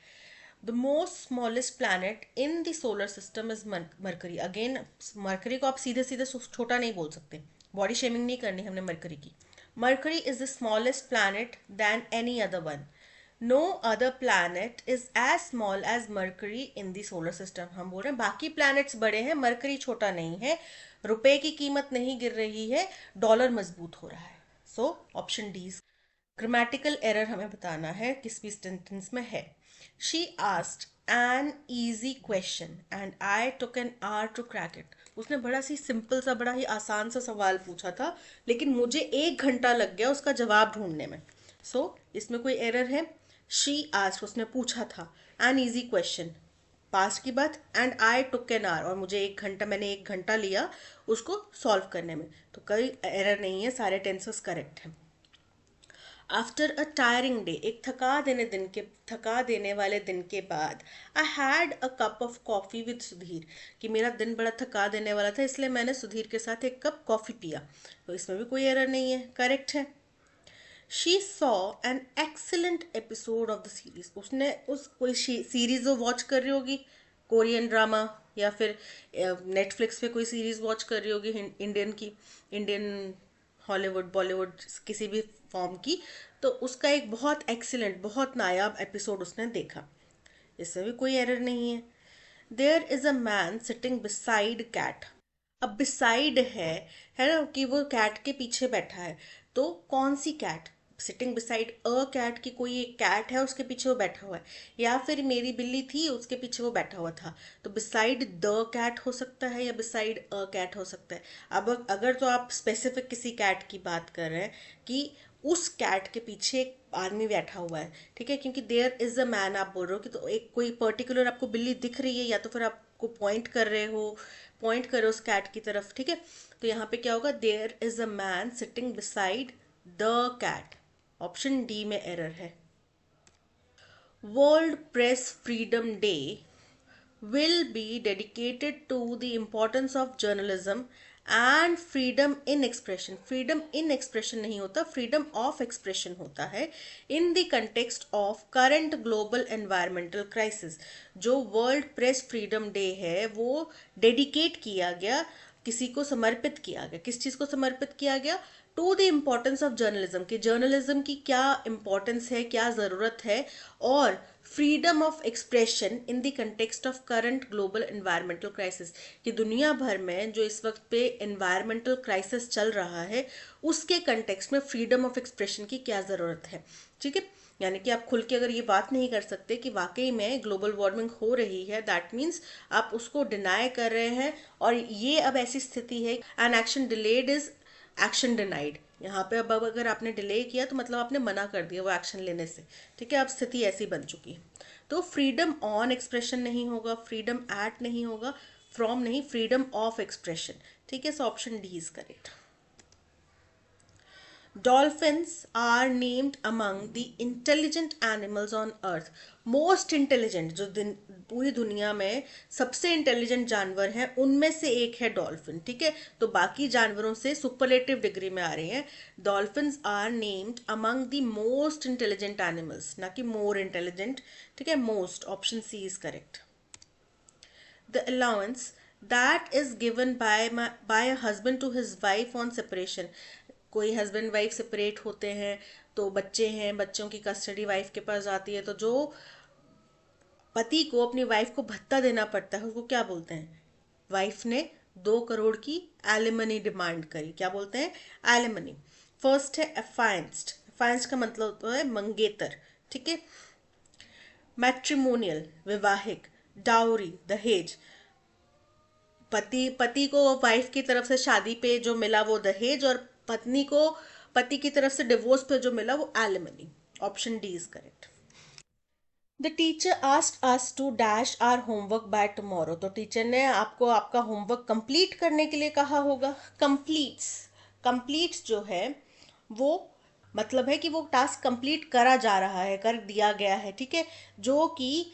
The most smallest planet in the solar system is Mercury. Again, Mercury को आप सीधे सीधे छोटा नहीं बोल सकते. बॉडी शेमिंग नहीं करनी हमने Mercury की. Mercury is the smallest planet than any other one. No other planet is as small as Mercury in the solar system. हम बोल रहे हैं बाकी प्लैनेट्स बड़े हैं, मरकरी छोटा नहीं है, रुपए की कीमत नहीं गिर रही है, डॉलर मजबूत हो रहा है। So option D. Grammatical error हमें बताना है किस भी सेंटेंस में है। She asked an easy question and I took an hour to crack it. उसने बड़ा सी सिंपल सा, बड़ा ही आसान सा सवाल पूछा था, लेकिन मुझे 1 घंटा लग गया उसका जवाब ढूंढने में। सो इसमें कोई एरर है। शी आस्क्ड, उसने पूछा था, एन ईजी क्वेश्चन, पास्ट की बात, and I took an our, और मुझे 1 घंटा, मैंने 1 घंटा लिया उसको सॉल्व करने में। तो कोई एरर नहीं है, सारे टेंसेस करेक्ट हैं। आफ्टर अ टायरिंग डे, एक थका देने वाले दिन के बाद, I had a cup of coffee with Sudhir, कि मेरा दिन बड़ा थका देने वाला था इसलिए मैंने सुधीर के साथ एक कप कॉफ़ी पिया। तो इसमें भी कोई एरर नहीं है, करेक्ट है। She saw an excellent episode of the series, उसने उस कोई सीरीज वो वॉच कर रही होगी, कोरियन ड्रामा या फिर नेटफ्लिक्स पे कोई सीरीज वॉच कर रही होगी, इंडियन की, इंडियन हॉलीवुड बॉलीवुड किसी भी फॉर्म की। तो उसका एक बहुत एक्सीलेंट, बहुत नायाब एपिसोड उसने देखा, इसमें भी कोई एरर नहीं है। There is a man sitting beside cat. अब बिसाइड है ना, कि वो कैट के पीछे बैठा है। तो कौन सी cat? Sitting beside a cat, की कोई एक कैट है उसके पीछे वो बैठा हुआ है, या फिर मेरी बिल्ली थी उसके पीछे वो बैठा हुआ था। तो बिसाइड द कैट हो सकता है या बिसाइड अ कैट हो सकता है। अब अगर तो आप स्पेसिफिक किसी कैट की बात कर रहे हैं कि उस कैट के पीछे एक आदमी बैठा हुआ है, ठीक है, क्योंकि देयर इज अ मैन आप बोल रहे हो कि तो एक कोई पर्टिकुलर आपको बिल्ली दिख रही है, या तो फिर आपको पॉइंट कर रहे हो, पॉइंट करो उस कैट की तरफ, ठीक है। तो यहाँ पे क्या होगा, there is a man sitting beside the cat. Option D में एरर है। World Press Freedom Day will be dedicated to the importance of journalism and freedom in expression। freedom in expression नहीं होता, freedom of expression होता है। in the context of current global environmental crisis, जो world Press Freedom day है वो dedicate किया गया, किसी को समर्पित किया गया, किस चीज को समर्पित किया गया? To the importance of journalism, कि जर्नलिज्म की क्या इम्पोर्टेंस है, क्या ज़रूरत है, और freedom of expression in the context of current global environmental crisis, कि दुनिया भर में जो इस वक्त पे एनवायरमेंटल क्राइसिस चल रहा है उसके कंटेक्स्ट में फ्रीडम ऑफ एक्सप्रेशन की क्या ज़रूरत है, ठीक है। यानी कि आप खुल के अगर ये बात नहीं कर सकते कि वाकई में ग्लोबल वार्मिंग हो रही है, दैट मीन्स आप उसको डिनाई कर रहे हैं, और ये अब ऐसी स्थिति है, an action delayed is action denied. यहाँ पे अब अगर आपने डिले किया तो मतलब आपने मना कर दिया वो एक्शन लेने से, ठीक है। अब स्थिति ऐसी बन चुकी है। तो फ्रीडम ऑन एक्सप्रेशन नहीं होगा, फ्रीडम एट नहीं होगा, फ्रॉम नहीं, फ्रीडम ऑफ एक्सप्रेशन, ठीक है। So option D is correct. Dolphins are named among the intelligent animals on earth। Most intelligent, जो पूरी दुनिया में सबसे इंटेलिजेंट जानवर हैं उनमें से एक है डॉल्फिन, ठीक है। तो बाकी जानवरों से सुपरलेटिव डिग्री में आ रहे हैं। Dolphins are named among the most intelligent animals, ना कि मोर इंटेलिजेंट, ठीक है। Most, option C is correct. The allowance that is given by a husband to his wife on separation। कोई हस्बैंड वाइफ सेपरेट होते हैं तो बच्चे हैं, बच्चों की कस्टडी वाइफ के पास जाती है, तो जो पति को अपनी वाइफ को भत्ता देना पड़ता है उसको क्या बोलते हैं? वाइफ ने 2 करोड़ की एलिमनी डिमांड करी, क्या बोलते हैं? एलिमनी। फर्स्ट है अफायंस्ड, अफायंस्ड का मतलब होता है मंगेतर, ठीक है। मैट्रिमोनियल, विवाहिक। डाउरी, दहेज, पति को वाइफ की तरफ से शादी पे जो मिला वो दहेज, और पत्नी को पति की तरफ से डिवोर्स पे जो मिला वो alimony. Option D is correct. The teacher asked us to dash our homework by tomorrow. तो टीचर ने आपको आपका होमवर्क कंप्लीट करने के लिए कहा होगा। कंप्लीट्स, कंप्लीट्स जो है वो मतलब है कि वो टास्क कंप्लीट करा जा रहा है, कर दिया गया है, ठीक है, जो कि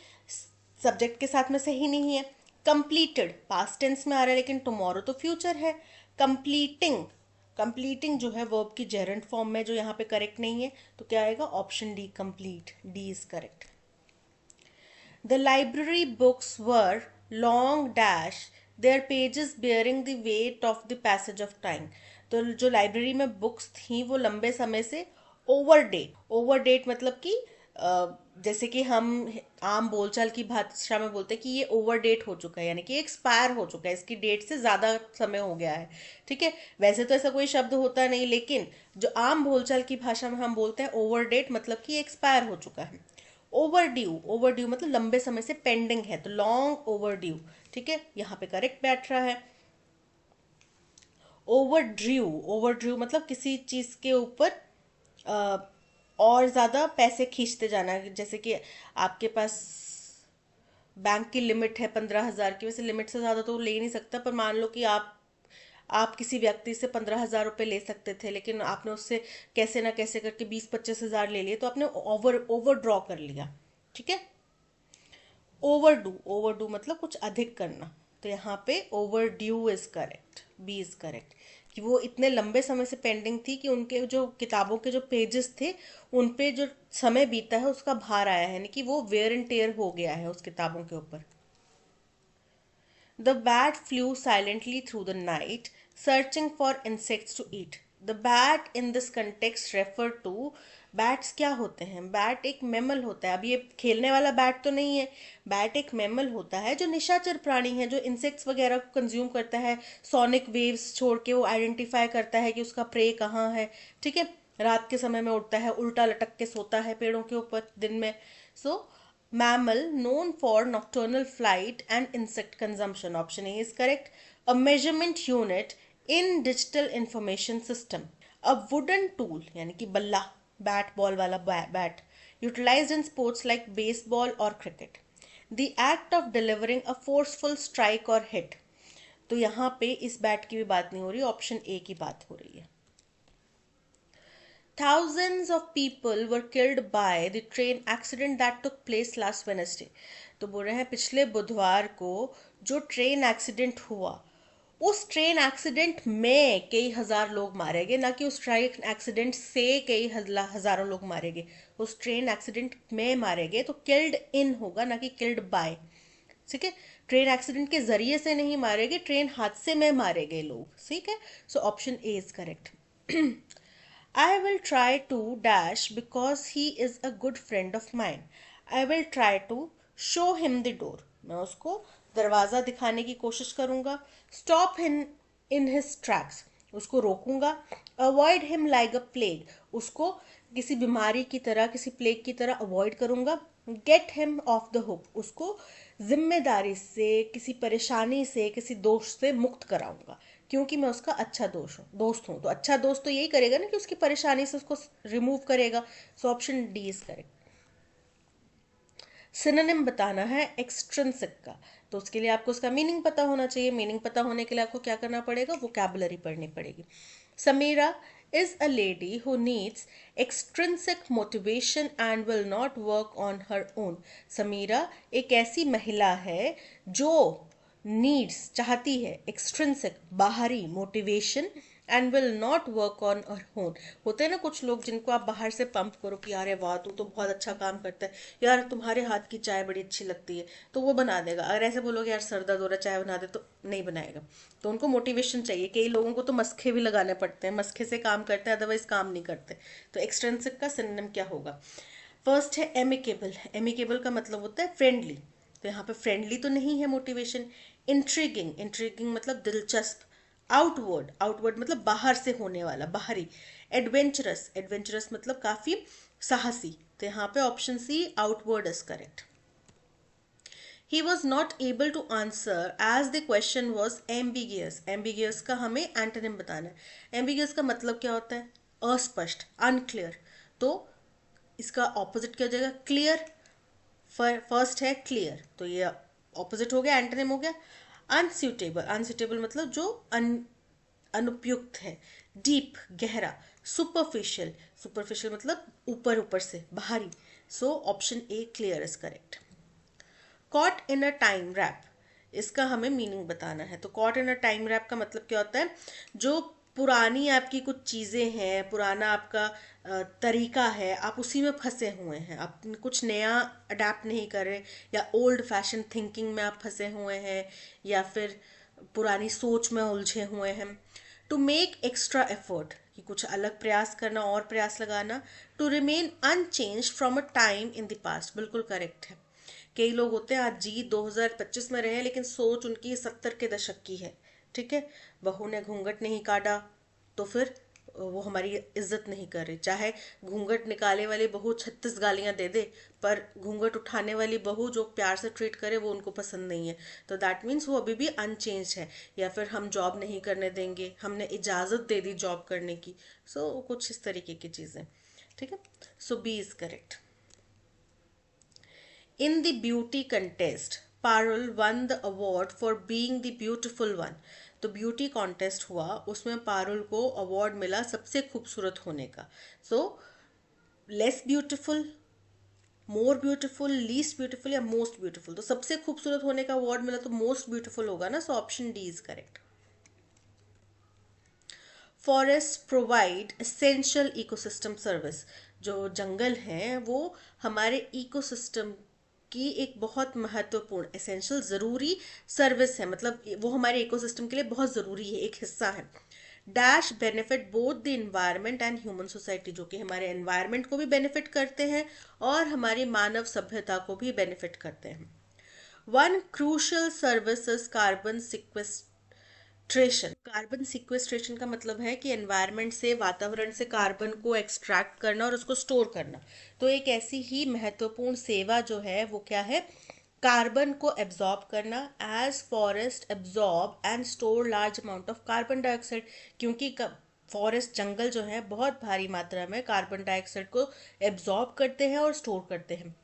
सब्जेक्ट के साथ में सही नहीं है। कंप्लीटेड पास्ट टेंस में आ रहा है, लेकिन टुमारो तो फ्यूचर है। कंप्लीटिंग, कंप्लीटिंग जो है वर्ब की जेरेंट फॉर्म में, जो यहाँ पे करेक्ट नहीं है, तो क्या आएगा? Option D, complete, D is correct. The library books were long dash there pages bearing the weight of the passage of time. तो जो लाइब्रेरी में बुक्स थी वो लंबे समय से ओवर डेट, ओवर डेट मतलब कि जैसे कि हम आम बोलचाल की भाषा में बोलते हैं कि ये ओवर डेट हो चुका है, यानी कि एक्सपायर हो चुका है, इसकी डेट से ज़्यादा समय हो गया है। ठीक है, वैसे तो ऐसा कोई शब्द होता नहीं, लेकिन जो आम बोलचाल की भाषा में हम बोलते हैं ओवर डेट मतलब कि एक्सपायर हो चुका है। ओवर ड्यू, ओवर ड्यू मतलब लंबे समय से पेंडिंग है, तो लॉन्ग ओवर ड्यू। ठीक है, यहाँ पे करेक्ट बैठ रहा है। ओवर ड्रू, ओवर ड्रू मतलब किसी चीज के ऊपर अ, और ज्यादा पैसे खींचते जाना है। जैसे कि आपके पास बैंक की लिमिट है 15,000 की, वैसे लिमिट से ज्यादा तो ले नहीं सकता, पर मान लो कि आप किसी व्यक्ति से 15,000 रुपये ले सकते थे, लेकिन आपने उससे कैसे ना कैसे करके 20-25 हजार ले लिए, तो आपने ओवर ओवर ड्रॉ कर लिया। ठीक है, ओवर डू, ओवर डू मतलब कुछ अधिक करना, तो यहाँ पे overdue is correct, B is correct. कि वो इतने लंबे समय से पेंडिंग थी कि उनके जो किताबों के जो पेजेस थे उन पे जो समय बीता है उसका भार आया है, यानी कि वो वेयर एंड टेयर हो गया है उस किताबों के ऊपर। The bat flew silently through the night, searching for insects to eat. The bat in this context refer to, bats क्या होते हैं? बैट एक मैमल होता है। अब ये खेलने वाला बैट तो नहीं है, बैट एक मैमल होता है जो निशाचर प्राणी है, जो इंसेक्ट्स वगैरह को कंज्यूम करता है। सोनिक वेव्स छोड़ के वो आइडेंटिफाई करता है कि उसका प्रे कहाँ है। ठीक है, रात के समय में उड़ता है, उल्टा लटक के सोता है पेड़ों के ऊपर दिन में। सो mammal known for nocturnal flight and insect consumption. Option A is correct. A measurement unit in digital information system. A wooden tool यानी कि बल्ला, बैट बॉल वाला bat, utilized in sports like baseball or cricket. The act of delivering a forceful strike or hit. तो यहाँ पे इस bat की भी बात नहीं हो रही, ऑप्शन ए की बात हो रही है। Thousands of people were killed by the train accident that took place last Wednesday. तो बोल रहे हैं पिछले बुधवार को जो ट्रेन एक्सीडेंट हुआ, उस ट्रेन एक्सीडेंट में कई हजार लोग मारे गए, ना कि उस ट्रेन एक्सीडेंट से कई हजारों लोग मारे गए। उस ट्रेन एक्सीडेंट में मारे गए, तो किल्ड इन होगा ना कि किल्ड बाय। ठीक है, ट्रेन एक्सीडेंट के जरिए से नहीं मारे गए, ट्रेन हादसे में मारे गए लोग। ठीक है, so option A is correct. I will try to dash because he is a good friend of mine. I will try to show him the door. मैं उसको दरवाज़ा दिखाने की कोशिश करूँगा। Stop him in his tracks. उसको रोकूंगा। Avoid him like a plague. उसको किसी बीमारी की तरह, किसी प्लेग की तरह अवॉइड करूँगा। Get him off the hook. उसको जिम्मेदारी से, किसी परेशानी से, किसी दोष से मुक्त कराऊंगा, क्योंकि मैं उसका अच्छा दोस्त हूँ। तो अच्छा दोस्त तो यही करेगा ना कि उसकी परेशानी से उसको रिमूव करेगा। सो option D is correct. Synonym बताना है एक्सट्रिंसिक का, तो उसके लिए आपको उसका मीनिंग पता होना चाहिए। मीनिंग पता होने के लिए आपको क्या करना पड़ेगा? वोकैबुलरी पढ़नी पड़ेगी। Samira is a lady who needs extrinsic motivation and will not work on her own. Samira एक ऐसी महिला है जो नीड्स, चाहती है, एक्सट्रिंसिक बाहरी motivation, and will not work on her own. होते हैं ना कुछ लोग जिनको आप बाहर से पंप करो कि यार वाह तू तो बहुत अच्छा काम करता है, यार तुम्हारे हाथ की चाय बड़ी अच्छी लगती है, तो वो बना देगा। अगर ऐसे बोलोगे यार सर दर्द हो रहा चाय बना दे, तो नहीं बनाएगा। तो उनको मोटिवेशन चाहिए। कई लोगों को तो मस्खे भी लगाने पड़ते हैं, मस्खे से काम करते हैं, अदरवाइज काम नहीं करते। तो एक्सट्रिंसिक का सिनोनिम क्या होगा? फर्स्ट है एमिकेबल। एमिकेबल का मतलब होता है फ्रेंडली, तो यहाँ पे फ्रेंडली तो नहीं है मोटिवेशन। इंट्रीगिंग, इंट्रीगिंग मतलब दिलचस्प। आउटवर्ड, आउटवर्ड मतलब बाहर से होने वाला, बाहरी। एडवेंचरस, एडवेंचरस मतलब काफी साहसी, तो यहाँ पे option C outward is correct. He was not able to answer as the question was ambiguous. Ambiguous का हमें एंटोनिम बताना है। ambiguous का मतलब क्या होता है? अस्पष्ट, अनक्लियर। तो इसका ऑपोजिट क्या हो जाएगा? क्लियर। फर्स्ट है क्लियर, तो ये ऑपोजिट हो गया, एंटोनिम हो गया। अनस्यूटेबल, अनस्यूटेबल मतलब जो अनुपयुक्त है। डीप, गहरा। सुपरफिशियल, सुपरफिशियल मतलब ऊपर ऊपर से, बाहरी। So option A clear is correct. Caught in a time warp, इसका हमें मीनिंग बताना है। तो caught in a time warp का मतलब क्या होता है? जो पुरानी आपकी कुछ चीज़ें हैं, पुराना आपका तरीका है, आप उसी में फंसे हुए हैं, आप कुछ नया अडेप्ट नहीं कर रहे, या ओल्ड फैशन थिंकिंग में आप फंसे हुए हैं, या फिर पुरानी सोच में उलझे हुए हैं। टू मेक एक्स्ट्रा एफर्ट, कि कुछ अलग प्रयास करना और प्रयास लगाना। To remain unchanged from a time in the past, बिल्कुल करेक्ट है। कई लोग होते हैं आज जी 2025 में रहे हैं लेकिन सोच उनकी 70 के दशक की है, ठीक है। बहू ने घूंघट नहीं काटा तो फिर वो हमारी इज्जत नहीं कर रही, चाहे घूंघट निकाले वाली बहू 36 गालियां दे दे, पर घूंघट उठाने वाली बहू जो प्यार से ट्रीट करे वो उनको पसंद नहीं है। तो दैट मीन्स वो अभी भी अनचेंज है। या फिर हम जॉब नहीं करने देंगे, हमने इजाज़त दे दी जॉब करने की। सो कुछ इस तरीके की चीज़ें, ठीक है। So B is correct. In the beauty contest, Parul won the award for being the beautiful one. तो ब्यूटी कॉन्टेस्ट हुआ, उसमें पारुल को अवार्ड मिला सबसे खूबसूरत होने का। So less beautiful, more beautiful, least beautiful या मोस्ट ब्यूटीफुल, तो सबसे खूबसूरत होने का अवार्ड मिला तो मोस्ट ब्यूटीफुल होगा ना। सो option D is correct. Forest provide essential ecosystem service. जो जंगल हैं वो हमारे इकोसिस्टम की एक बहुत महत्वपूर्ण एसेंशियल ज़रूरी सर्विस है, मतलब वो हमारे इकोसिस्टम के लिए बहुत ज़रूरी है, एक हिस्सा है। Dash benefit both the environment and human society, जो कि हमारे एनवायरमेंट को भी बेनिफिट करते हैं और हमारी मानव सभ्यता को भी बेनिफिट करते हैं। One crucial service carbon sequestration. Carbon sequestration का मतलब है कि एनवायरनमेंट से, वातावरण से कार्बन को एक्सट्रैक्ट करना और उसको स्टोर करना। तो एक ऐसी ही महत्वपूर्ण सेवा जो है वो क्या है, कार्बन को एब्जॉर्ब करना। As forest absorb and store large amount of carbon dioxide, क्योंकि फॉरेस्ट जंगल जो है बहुत भारी मात्रा में कार्बन डाइऑक्साइड को एब्जॉर्ब करते हैं और स्टोर करते हैं।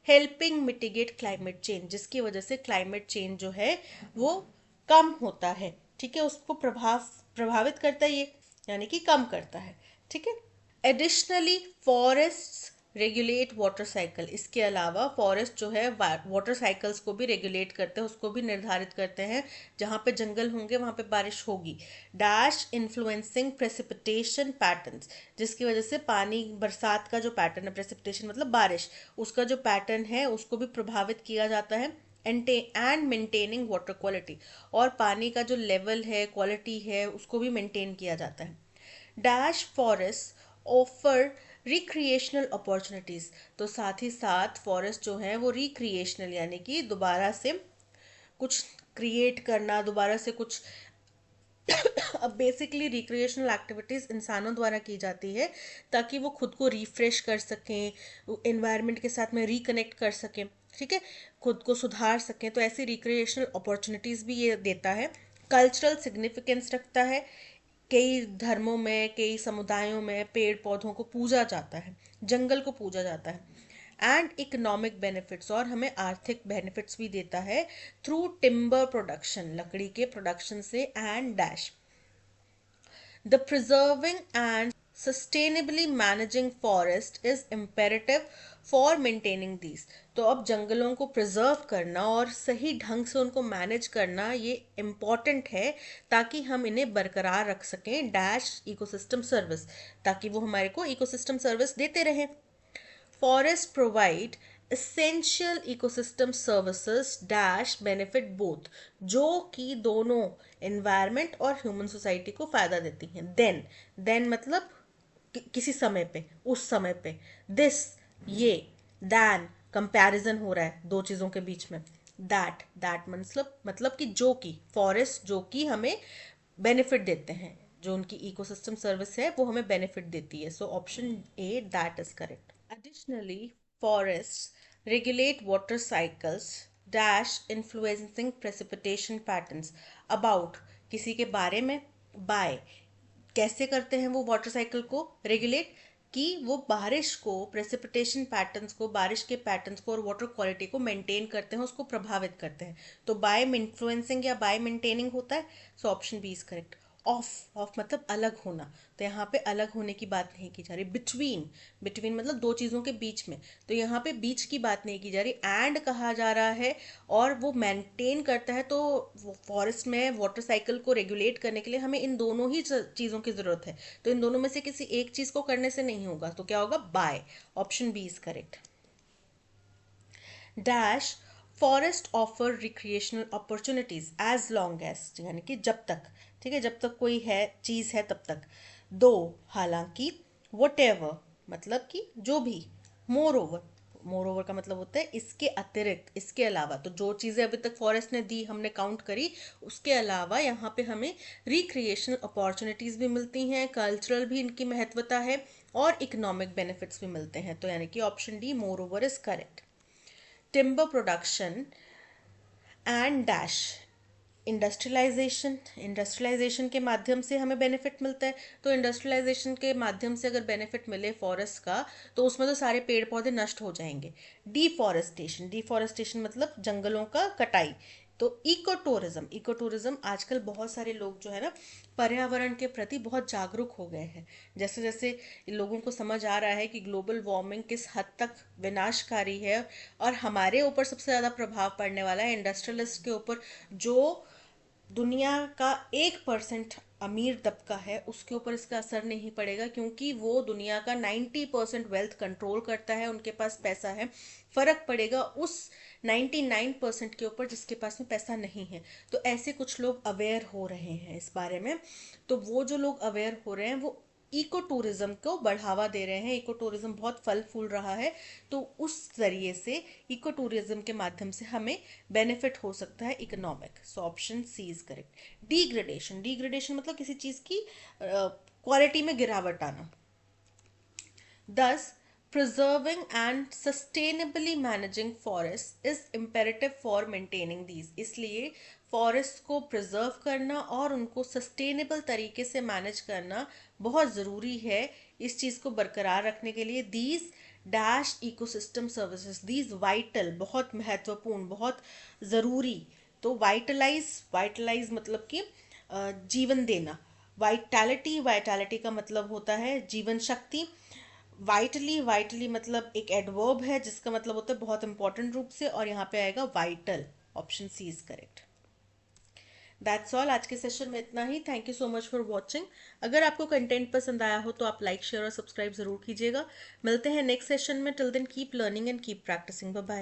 हेल्पिंग मिटिगेट क्लाइमेट चेंज, जिसकी वजह से क्लाइमेट चेंज जो है वो कम होता है, ठीक है। उसको प्रभावित करता है ये, यानी कि कम करता है, ठीक है। Additionally forest regulate water cycle, इसके अलावा फॉरेस्ट जो है वाटर साइकिल्स को भी रेगुलेट करते हैं, उसको भी निर्धारित करते हैं। जहाँ पे जंगल होंगे वहाँ पे बारिश होगी। डैश इन्फ्लुएंसिंग प्रेसिपिटेशन पैटर्न्स, जिसकी वजह से पानी, बरसात का जो पैटर्न है, प्रेसिपिटेशन मतलब बारिश, उसका जो पैटर्न है उसको भी प्रभावित किया जाता है। एंड मेंटेनिंग वाटर क्वालिटी, और पानी का जो लेवल है, क्वालिटी है, उसको भी मेंटेन किया जाता है। Dash forest offer recreational opportunities, तो साथ ही साथ फॉरेस्ट जो है वो रिक्रिएशनल यानी कि दोबारा से कुछ क्रिएट करना, दोबारा से कुछ अब बेसिकली रिक्रिएशनल एक्टिविटीज़ इंसानों द्वारा की जाती है ताकि वो खुद को रिफ्रेश कर सकें, एनवायरनमेंट के साथ में रिकनेक्ट कर सकें, ठीक है, खुद को सुधार सकें। तो ऐसी रिक्रिएशनल अपॉर्चुनिटीज़ भी ये देता है। कल्चरल सिग्निफिकेंस रखता है। कई धर्मों में, कई समुदायों में पेड़ पौधों को पूजा जाता है, जंगल को पूजा जाता है। एंड इकोनॉमिक बेनिफिट्स, और हमें आर्थिक बेनिफिट्स भी देता है थ्रू टिम्बर प्रोडक्शन, लकड़ी के प्रोडक्शन से। And dash the preserving and sustainably managing forest is imperative for maintaining these. तो अब जंगलों को प्रिजर्व करना और सही ढंग से उनको मैनेज करना ये इम्पॉर्टेंट है ताकि हम इन्हें बरकरार रख सकें। डैश इकोसिस्टम सर्विस, ताकि वो हमारे को इकोसिस्टम सर्विस देते रहें। Forest provide essential ecosystem services dash benefit both, जो कि दोनों environment और human society को फायदा देती हैं। then मतलब किसी समय पे, उस समय पे। this ये, than कंपैरिजन हो रहा है दो चीजों के बीच में। that मतलब कि जो कि फॉरेस्ट जो कि हमें बेनिफिट देते हैं, जो उनकी इकोसिस्टम सर्विस है वो हमें बेनिफिट देती है। So option A that is correct. Additionally forests regulate water cycles dash influencing precipitation patterns, about किसी के बारे में, by कैसे करते हैं वो वाटर साइकिल को रेगुलेट, कि वो बारिश को, प्रेसिपिटेशन पैटर्न्स को, बारिश के पैटर्न्स को और वाटर क्वालिटी को मेंटेन करते हैं, उसको प्रभावित करते हैं। तो बाय इन्फ्लुएंसिंग या बाय मेंटेनिंग होता है। So option B is correct. Off मतलब अलग होना, तो यहाँ पे अलग होने की बात नहीं की जा रही। बिटवीन मतलब दो चीज़ों के बीच में, तो यहाँ पे बीच की बात नहीं की जा रही, एंड कहा जा रहा है। और वो मेंटेन करता है, तो फॉरेस्ट में वाटर साइकिल को रेगुलेट करने के लिए हमें इन दोनों ही चीज़ों की ज़रूरत है। तो इन दोनों में से किसी एक चीज़ को करने से नहीं होगा, तो क्या होगा, by. Option B is correct. Dash forest offer recreational opportunities as long as, यानी कि जब तक, ठीक है, जब तक कोई है, चीज़ है तब तक। दो हालांकि, whatever मतलब कि जो भी, moreover, मोर ओवर का मतलब होता है इसके अतिरिक्त, इसके अलावा। तो जो चीज़ें अभी तक फॉरेस्ट ने दी हमने काउंट करी, उसके अलावा यहाँ पे हमें रिक्रिएशनल अपॉर्चुनिटीज़ भी मिलती हैं, कल्चरल भी इनकी महत्वता है, और इकोनॉमिक बेनिफिट्स भी मिलते हैं। तो यानी कि option D moreover is correct. Timber production and dash industrialisation, industrialisation के माध्यम से हमें बेनिफिट मिलता है। तो इंडस्ट्रियलाइजेशन के माध्यम से अगर बेनिफिट मिले फॉरेस्ट का, तो उसमें तो सारे पेड़ पौधे नष्ट हो जाएंगे। डिफॉरेस्टेशन, डिफॉरेस्टेशन मतलब जंगलों का कटाई। तो इको टूरिज्म, इको टूरिज्म आजकल बहुत सारे लोग जो है ना पर्यावरण के प्रति बहुत जागरूक हो गए हैं। जैसे जैसे लोगों को समझ आ रहा है कि ग्लोबल वार्मिंग किस हद तक विनाशकारी है, और हमारे ऊपर सबसे ज़्यादा प्रभाव पड़ने वाला है इंडस्ट्रियलिस्ट के ऊपर। जो दुनिया का 1% अमीर तबका है उसके ऊपर इसका असर नहीं पड़ेगा, क्योंकि वो दुनिया का 90% वेल्थ कंट्रोल करता है, उनके पास पैसा है। फर्क पड़ेगा उस 99% के ऊपर जिसके पास में पैसा नहीं है। तो ऐसे कुछ लोग अवेयर हो रहे हैं इस बारे में। तो वो जो लोग अवेयर हो रहे हैं वो इको टूरिज्म को बढ़ावा दे रहे हैं। इको टूरिज्म बहुत फल फूल रहा है, तो उस जरिए से इको टूरिज्म के माध्यम से हमें बेनिफिट हो सकता है economic. So option C is correct. Degradation, degradation मतलब किसी चीज की क्वालिटी में गिरावट आना। Thus, preserving and sustainably managing forests is imperative for maintaining these. इसलिए फॉरेस्ट को प्रिजर्व करना और उनको सस्टेनेबल तरीके से मैनेज करना बहुत ज़रूरी है इस चीज़ को बरकरार रखने के लिए। These dash ecosystem services, these vital बहुत महत्वपूर्ण, बहुत ज़रूरी। तो वाइटलाइज, वाइटलाइज मतलब कि जीवन देना। वाइटैलिटी, वाइटैलिटी का मतलब होता है जीवन शक्ति। वाइटली, वाइटली मतलब एक एडवर्ब है जिसका मतलब होता है बहुत इंपॉर्टेंट रूप से, और यहाँ पे आएगा vital. Option C is correct. That's all, आज के सेशन में इतना ही। Thank you so much for watching. अगर आपको कंटेंट पसंद आया हो तो आप लाइक, शेयर और सब्सक्राइब जरूर कीजिएगा। मिलते हैं नेक्स्ट सेशन में। Till then keep learning and keep practising. Bye bye.